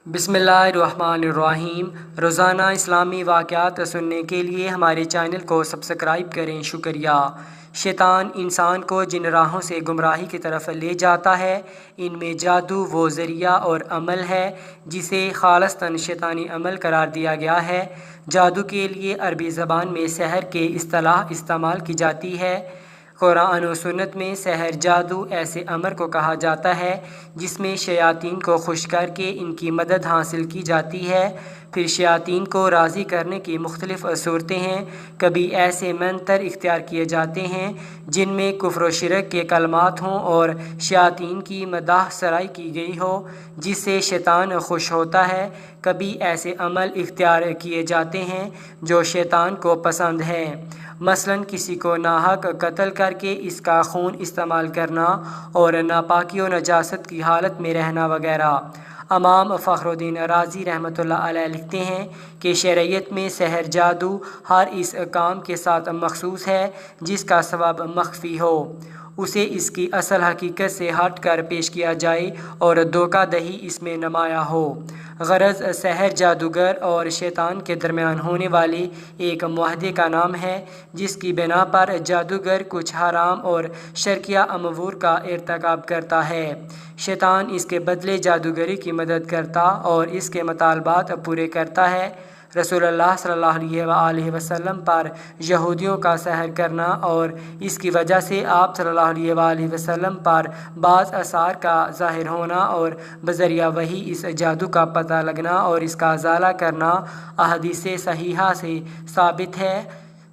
بسم اللہ الرحمن الرحیم۔ روزانہ اسلامی واقعات سننے کے لیے ہمارے چینل کو سبسکرائب کریں۔ شکریہ۔ شیطان انسان کو جن راہوں سے گمراہی کی طرف لے جاتا ہے، ان میں جادو وہ ذریعہ اور عمل ہے جسے خالصتاً شیطانی عمل قرار دیا گیا ہے۔ جادو کے لیے عربی زبان میں سحر کی اصطلاح استعمال کی جاتی ہے۔ قرآن و سنت میں سحر جادو ایسے امر کو کہا جاتا ہے جس میں شیاطین کو خوش کر کے ان کی مدد حاصل کی جاتی ہے۔ پھر شیاطین کو راضی کرنے کی مختلف صورتیں ہیں۔ کبھی ایسے منتر اختیار کیے جاتے ہیں جن میں کفر و شرک کے کلمات ہوں اور شیاطین کی مداح سرائی کی گئی ہو جس سے شیطان خوش ہوتا ہے۔ کبھی ایسے عمل اختیار کیے جاتے ہیں جو شیطان کو پسند ہیں، مثلاً کسی کو ناحق قتل کر کے اس کا خون استعمال کرنا اور ناپاکی و نجاست کی حالت میں رہنا وغیرہ۔ امام فخر الدین رازی رحمۃ اللہ علیہ لکھتے ہیں کہ شرعیت میں سحر جادو ہر اس کام کے ساتھ مخصوص ہے جس کا سبب مخفی ہو، اسے اس کی اصل حقیقت سے ہٹ کر پیش کیا جائے اور دھوکہ دہی اس میں نمایاں ہو۔ غرض سحر جادوگر اور شیطان کے درمیان ہونے والے ایک معاہدے کا نام ہے جس کی بنا پر جادوگر کچھ حرام اور شرکیہ امور کا ارتکاب کرتا ہے۔ شیطان اس کے بدلے جادوگری کی مدد کرتا اور اس کے مطالبات پورے کرتا ہے۔ رسول اللہ صلی اللہ علیہ وآلہ وسلم پر یہودیوں کا سحر کرنا اور اس کی وجہ سے آپ صلی اللہ علیہ وآلہ وسلم پر بعض آثار کا ظاہر ہونا اور بذریعہ وحی اس جادو کا پتہ لگنا اور اس کا ازالہ کرنا احادیث صحیحہ سے ثابت ہے۔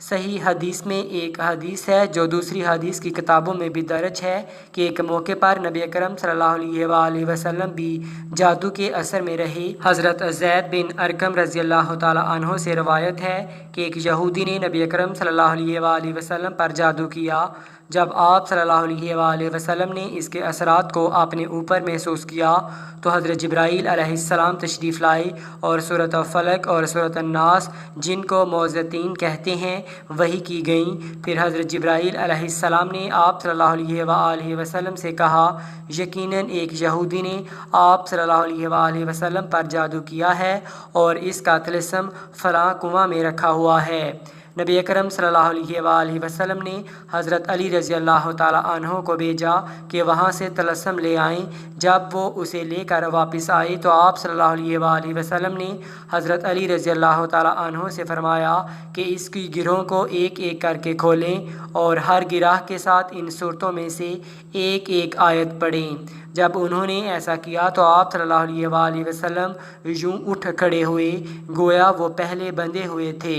صحیح حدیث میں ایک حدیث ہے جو دوسری حدیث کی کتابوں میں بھی درج ہے کہ ایک موقع پر نبی اکرم صلی اللہ علیہ وآلہ وسلم بھی جادو کے اثر میں رہے۔ حضرت زید بن ارقم رضی اللہ تعالیٰ عنہ سے روایت ہے کہ ایک یہودی نے نبی اکرم صلی اللہ علیہ وآلہ وسلم پر جادو کیا۔ جب آپ صلی اللہ علیہ وآلہ وسلم نے اس کے اثرات کو اپنے اوپر محسوس کیا تو حضرت جبرائیل علیہ السلام تشریف لائے اور سورۃ فلق اور سورۃ الناس، جن کو معوذتین کہتے ہیں، وحی کی گئیں۔ پھر حضرت جبرائیل علیہ السلام نے آپ صلی اللہ علیہ وآلہ وسلم سے کہا، یقیناً ایک یہودی نے آپ صلی اللہ علیہ وآلہ وسلم پر جادو کیا ہے اور اس کا طلسم فلاں کنواں میں رکھا ہوا ہے۔ نبی اکرم صلی اللہ علیہ وآلہ وسلم نے حضرت علی رضی اللہ تعالیٰ عنہ کو بھیجا کہ وہاں سے طلسم لے آئیں۔ جب وہ اسے لے کر واپس آئے تو آپ صلی اللہ علیہ وآلہ وسلم نے حضرت علی رضی اللہ تعالیٰ عنہ سے فرمایا کہ اس کی گرہوں کو ایک ایک کر کے کھولیں اور ہر گرہ کے ساتھ ان صورتوں میں سے ایک ایک آیت پڑھیں۔ جب انہوں نے ایسا کیا تو آپ صلی اللہ علیہ وآلہ وسلم یوں اٹھ کھڑے ہوئے گویا وہ پہلے بندھے ہوئے تھے۔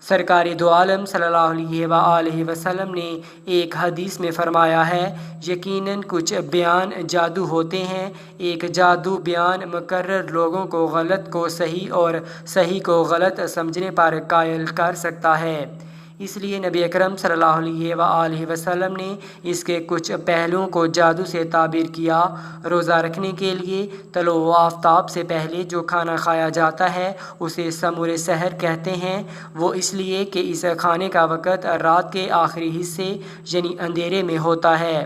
سرکار دو عالم صلی اللہ علیہ وآلہ وسلم نے ایک حدیث میں فرمایا ہے، یقیناً کچھ بیان جادو ہوتے ہیں۔ ایک جادو بیان مقرر لوگوں کو غلط کو صحیح اور صحیح کو غلط سمجھنے پر قائل کر سکتا ہے۔ اس لیے نبی اکرم صلی اللہ علیہ وآلہ وسلم نے اس کے کچھ پہلوؤں کو جادو سے تعبیر کیا۔ روزہ رکھنے کے لیے طلوع آفتاب سے پہلے جو کھانا کھایا جاتا ہے اسے سمور سحر کہتے ہیں۔ وہ اس لیے کہ اس کھانے کا وقت رات کے آخری حصے یعنی اندھیرے میں ہوتا ہے۔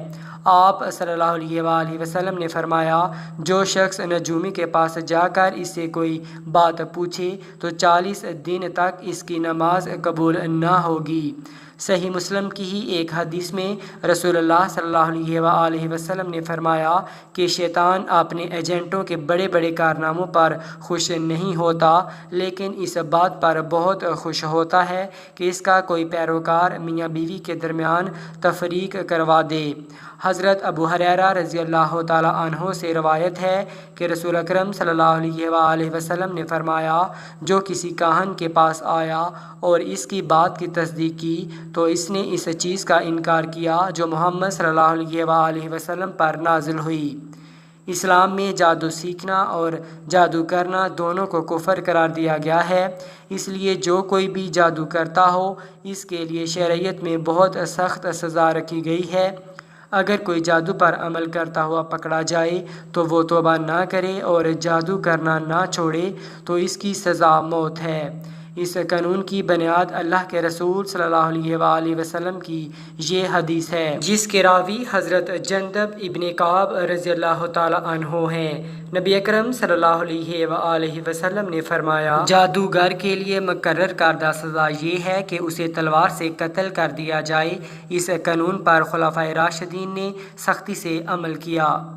آپ صلی اللہ علیہ وآلہ وسلم نے فرمایا، جو شخص نجومی کے پاس جا کر اس سے کوئی بات پوچھے تو 40 دن تک اس کی نماز قبول نہ ہوگی۔ صحیح مسلم کی ہی ایک حدیث میں رسول اللہ صلی اللہ علیہ وآلہ وسلم نے فرمایا کہ شیطان اپنے ایجنٹوں کے بڑے بڑے کارناموں پر خوش نہیں ہوتا، لیکن اس بات پر بہت خوش ہوتا ہے کہ اس کا کوئی پیروکار میاں بیوی کے درمیان تفریق کروا دے۔ حضرت ابو ہریرہ رضی اللہ تعالیٰ عنہ سے روایت ہے کہ رسول اکرم صلی اللہ علیہ وآلہ وسلم نے فرمایا، جو کسی کاہن کے پاس آیا اور اس کی بات کی تصدیق کی تو اس نے اس چیز کا انکار کیا جو محمد صلی اللہ علیہ وآلہ وسلم پر نازل ہوئی۔ اسلام میں جادو سیکھنا اور جادو کرنا دونوں کو کفر قرار دیا گیا ہے، اس لیے جو کوئی بھی جادو کرتا ہو اس کے لیے شرعیت میں بہت سخت سزا رکھی گئی ہے۔ اگر کوئی جادو پر عمل کرتا ہوا پکڑا جائے تو وہ توبہ نہ کرے اور جادو کرنا نہ چھوڑے تو اس کی سزا موت ہے۔ اس قانون کی بنیاد اللہ کے رسول صلی اللہ علیہ وآلہ وسلم کی یہ حدیث ہے جس کے راوی حضرت جندب ابن کعب رضی اللہ تعالی عنہ ہیں۔ نبی اکرم صلی اللہ علیہ وآلہ وسلم نے فرمایا، جادوگر کے لیے مقرر کردہ سزا یہ ہے کہ اسے تلوار سے قتل کر دیا جائے۔ اس قانون پر خلفائے راشدین نے سختی سے عمل کیا۔